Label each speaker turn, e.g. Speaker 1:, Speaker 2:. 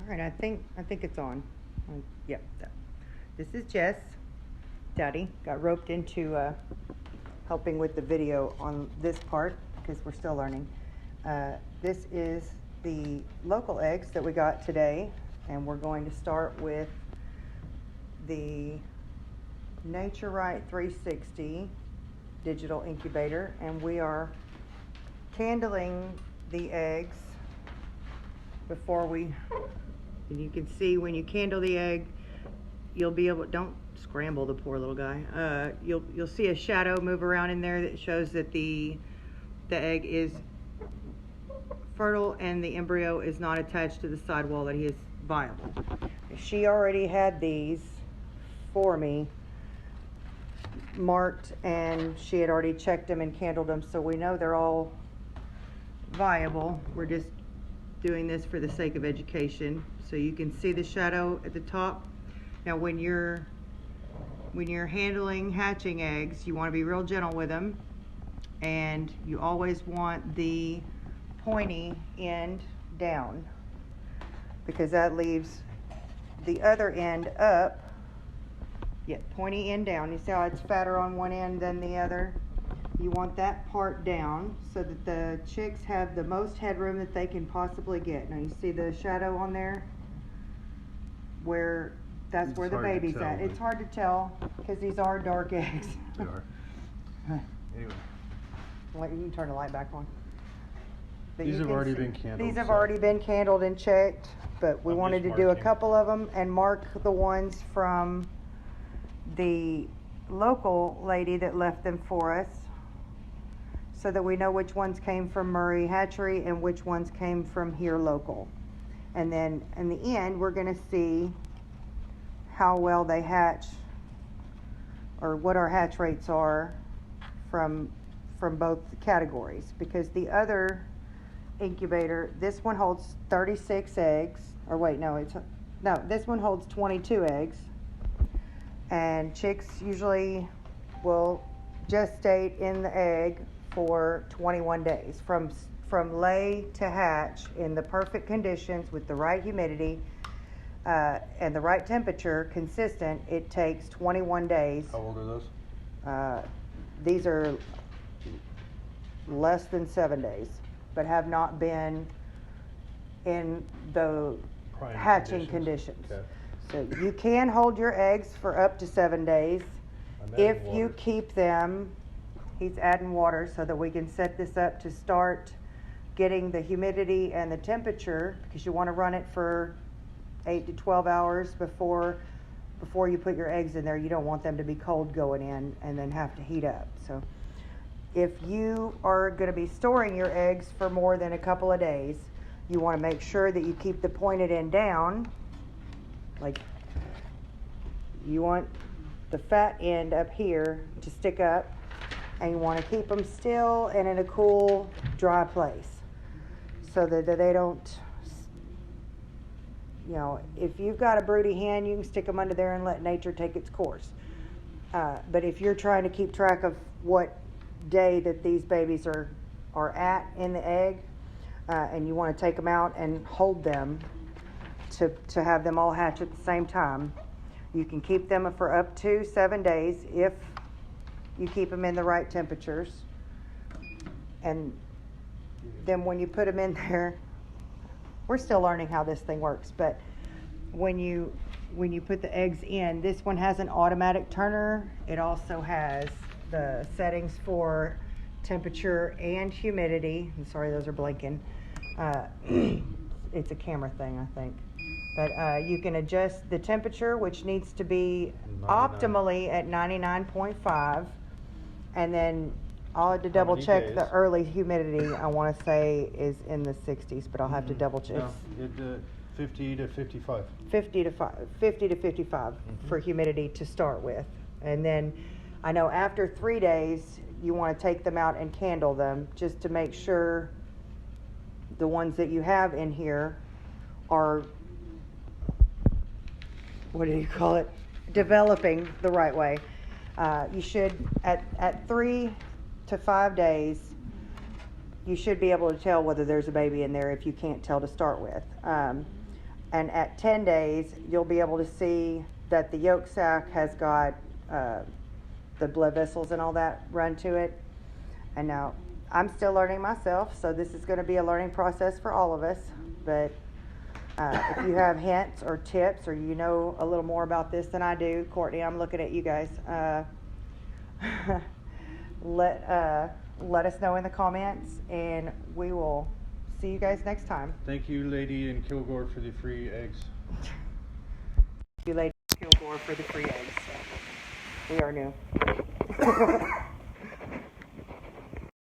Speaker 1: All right, I think it's on. Yep. This is Jess. Daddy got roped into helping with the video on this part because we're still learning. This is the local eggs that we got today, and we're going to start with the Nature Right 360 digital incubator, and we are candling the eggs before we. And you can see when you candle the egg, you'll be able. Don't scramble the poor little guy. You'll see a shadow move around in there that shows that the egg is fertile and the embryo is not attached to the sidewall, that he is viable. She already had these for me marked, and she had already checked them and candled them, so we know they're all viable. We're just doing this for the sake of education. So you can see the shadow at the top. Now when you're handling hatching eggs, you want to be real gentle with them, and you always want the pointy end down, because that leaves the other end up. Yeah, pointy end down. You see how it's fatter on one end than the other? You want that part down so that the chicks have the most headroom that they can possibly get. Now you see the shadow on there? That's where the baby's at. It's hard to tell because these are dark eggs.
Speaker 2: They are. Anyway.
Speaker 1: You can turn the light back on.
Speaker 2: These have already been candled.
Speaker 1: These have already been candled and checked, but we wanted to do a couple of them and mark the ones from the local lady that left them for us, so that we know which ones came from Murray Hatchery and which ones came from here local. And then in the end, we're going to see how well they hatch, or what our hatch rates are from both categories. Because the other incubator, this one holds 36 eggs, or wait, no, this one holds 22 eggs. And chicks usually will gestate in the egg for 21 days. From lay to hatch in the perfect conditions with the right humidity and the right temperature consistent, it takes 21 days.
Speaker 2: How old are those?
Speaker 1: These are less than 7 days, but have not been in the
Speaker 2: Prime
Speaker 1: hatching conditions.
Speaker 2: Okay.
Speaker 1: So you can hold your eggs for up to 7 days if you keep them. He's adding water so that we can set this up to start getting the humidity and the temperature, because you want to run it for 8 to 12 hours before you put your eggs in there. You don't want them to be cold going in and then have to heat up. So if you are going to be storing your eggs for more than a couple of days, you want to make sure that you keep the pointed end down. Like, you want the fat end up here to stick up, and you want to keep them still and in a cool, dry place so that they don't, if you've got a broody hen, you can stick them under there and let nature take its course. But if you're trying to keep track of what day that these babies are at in the egg, and you want to take them out and hold them to have them all hatch at the same time, you can keep them for up to 7 days if you keep them in the right temperatures. And then when you put them in there, we're still learning how this thing works, but when you put the eggs in, this one has an automatic turner. It also has the settings for temperature and humidity. I'm sorry, those are blinking. It's a camera thing, I think. But you can adjust the temperature, which needs to be 99. Optimally at 99.5. And then I'll have to double check days? The early humidity. I want to say is in the 60s, but I'll have to double check.
Speaker 2: No, 50 to 55.
Speaker 1: 50 to 55 for humidity to start with. And then I know after 3 days, you want to take them out and candle them just to make sure the ones that you have in here are, what do you call it, developing the right way. You should, at 3 to 5 days, you should be able to tell whether there's a baby in there if you can't tell to start with. And at 10 days, you'll be able to see that the yolk sac has got the blood vessels and all that run to it. And now, I'm still learning myself, so this is going to be a learning process for all of us. But if you have hints or tips, or you know a little more about this than I do, Courtney, I'm looking at you guys. Let us know in the comments, and we will see you guys next time.
Speaker 2: Thank you, lady in Kilgore, for the free eggs.
Speaker 1: Thank you, lady in Kilgore, for the free eggs. We are new.